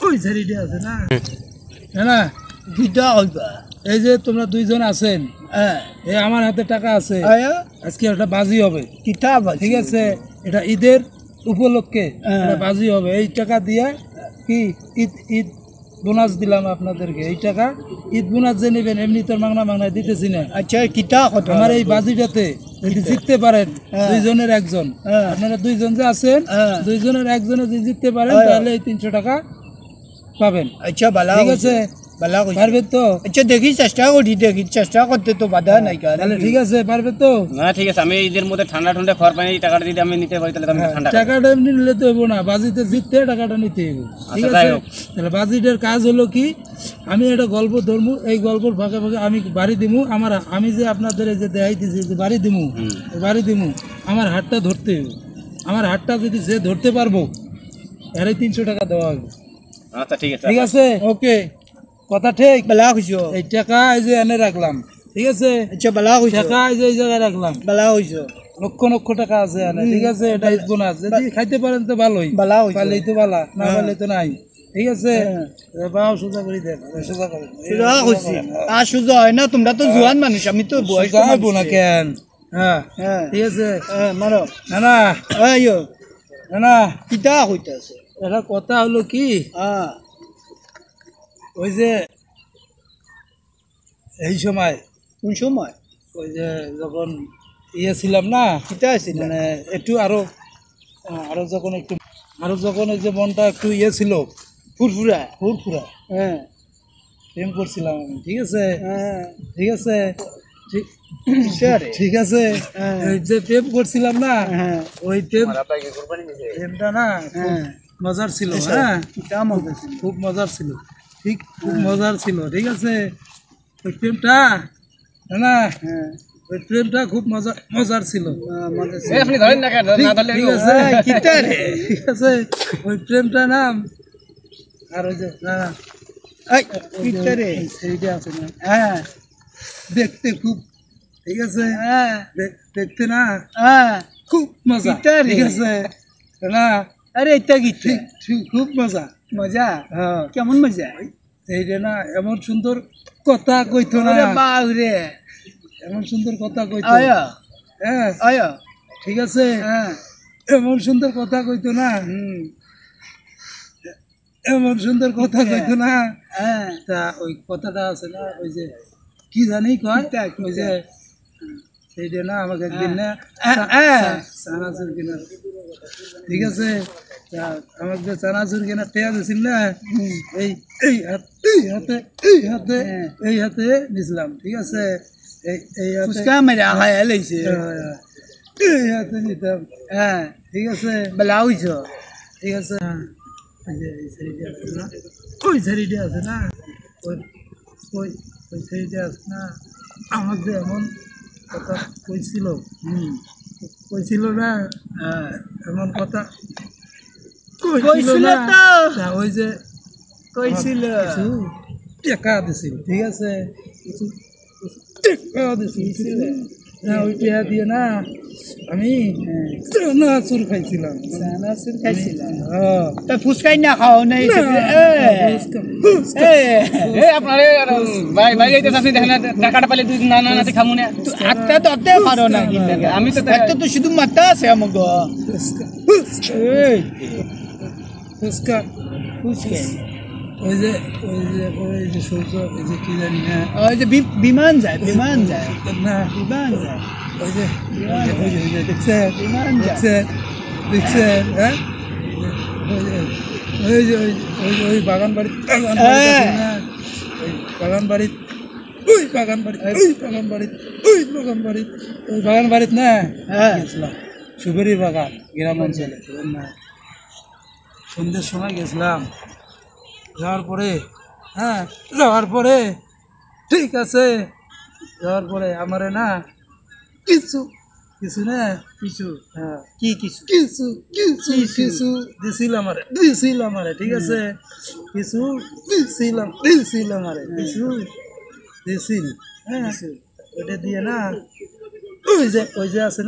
ওই সাইডে আছে না না কিটা হইবা এই যে তোমরা দুইজন আছেন এই আমার হাতে টাকা আছে আজকে একটা বাজি হবে কিটা ঠিক আছে এটা ঈদের উপলক্ষে একটা বাজি হবে এই টাকা দিয়ে কি ঈদ ঈদ বোনাস দিলাম আপনাদেরকে এই টাকা ঈদ বোনাস যে নেবেন এমনি তোর মাংনা দিতেছি না আচ্ছা কিটা আমার এই বাজিটাতে যদি জিততে পারেন দুইজনের একজন আপনারা দুইজন যে আছেন দুইজনের একজনে যদি জিততে পারেন তাহলে এই 300 টাকা পাবেন আচ্ছা ভালো ঠিক আছে পারবেন তো আচ্ছা দেখি চেষ্টা করতে তো বাধা নাই তাহলে ঠিক আছে পারবে তো না ঠিক আছে আমি ঈদের মধ্যে ঠান্ডা খাওয়ার পানি টাকাটা যদি আমি নিতে পারি তাহলে আমি ঠান্ডা টাকাটা এমনি নিলে তো হবো না বাজিতে জিততে টাকাটা নিতে হবে ঠিক আছে তাহলে বাজিটার কাজ হলো কি আমি একটা গল্প ধরবো এই গল্পের ফাঁকে ফাঁকে আমি বাড়ি দিমু আমি যে আপনাদের যে দেখাইতেছি যে বাড়ি দিমু আমার হাতটা ধরতে হবে আমার হাতটা যদি যে ধরতে পারবো এর 300 টাকা দেওয়া হবে আচ্ছা ঠিক আছে ওকে কথা ঠিক বেলা হইছো এই টাকা এই যে এনে রাখলাম ঠিক আছে আচ্ছা বেলা হইছো টাকা এই যে এই জায়গায় রাখলাম বেলা হইছো লক্ষ টাকা আছে এনে ঠিক আছে এটা ঈদ বোনাস যদি খাইতে পারেন তো ভালোই বেলা হইছো পারলেই তো ভালো না পারলে তো নাই ঠিক আছে বাও সোজা করে দেন সোজা করে সোজা হইছি সোজা হয় না তোমরা তো জোয়ান মানুষ আমি তো বয়স হবো না কেন হ্যাঁ ঠিক আছে মারো না আইও না কিটা হইতাছে এটা কথা হলো কি ওই যে এই সময় কোন সময় ওই যে যখন ছিলাম না কিটা ছিল মানে একটু আরো যখন ওই যে মনটা একটু ছিল ফুরফুরা প্রেম করছিলাম আমি ঠিক আছে ঠিক আছে যে প্রেম করছিলাম না ওই প্রেমটা না মজার ছিল খুব মজার ছিল খুব মজার ছিল ঠিক আছে ওই প্রেমটা না ওই প্রেমটা খুব মজার ছিল ঠিক আছে ওই প্রেমটা না আর ওই যে না আছে না দেখতে খুব ঠিক আছে দেখতে না খুব মজা ঠিক আছে না আরে এটা কি খুব মজা কেমন মজা এইটা না এমন সুন্দর কথা কইতো না বাউরে এমন সুন্দর কথা কইতো ঠিক আছে এমন সুন্দর কথা কইতো না এমন সুন্দর কথা কইতো না তা ওই কথাটা আছে না ওই যে কি জানি কয় ওই যে সেইটা না আমাকে একদিন না চানাচুর কিনা ঠিক আছে আমাকে চানাচুর কিনা টেয়া দিছিল না এই হাতে নিছিলাম ঠিক আছে এই হাতে নিতাম ঠিক আছে বেলা হইছ ঠিক আছে ওই সাইডে আছে না ওই সাইডে আছে না আমার যে এমন কথা কইছিল না এমন কথা কইছিল না ওই যে কইছিল টাকা দিছিল ঠিক আছে টাকা দিছিল না ওই টাকা দিয়ে না আমি চানাচুর খাইছিলাম তা ফুচকাই না খাও নাই টাকাটা পাইলে দুই না খামু না আটটা তো পারো না আমি তো একটা তো শুধু মাথা আছে আমাকে ফুচকা ওই যে সূর্য ওই যে কি জানি না ওই যে বিমান যায় না বিমান যায় ওই যে দেখছেন হ্যাঁ ওই বাগান বাড়ির না গেছিলাম সুবেরির বাগান গ্রাম অঞ্চলে সন্ধ্যের সময় গেছিলাম যাওয়ার পরে ঠিক আছে যাওয়ার পরে আমারে না কিছু না কিছু দিছিল আমারে ঠিক আছে কিছু দিছিল আমারে কিছু দিছিল ওইটা দিয়ে না ওই যে আছে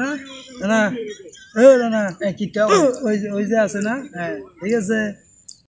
না না কিটা ওই যে আছে না, হ্যাঁ ঠিক আছে।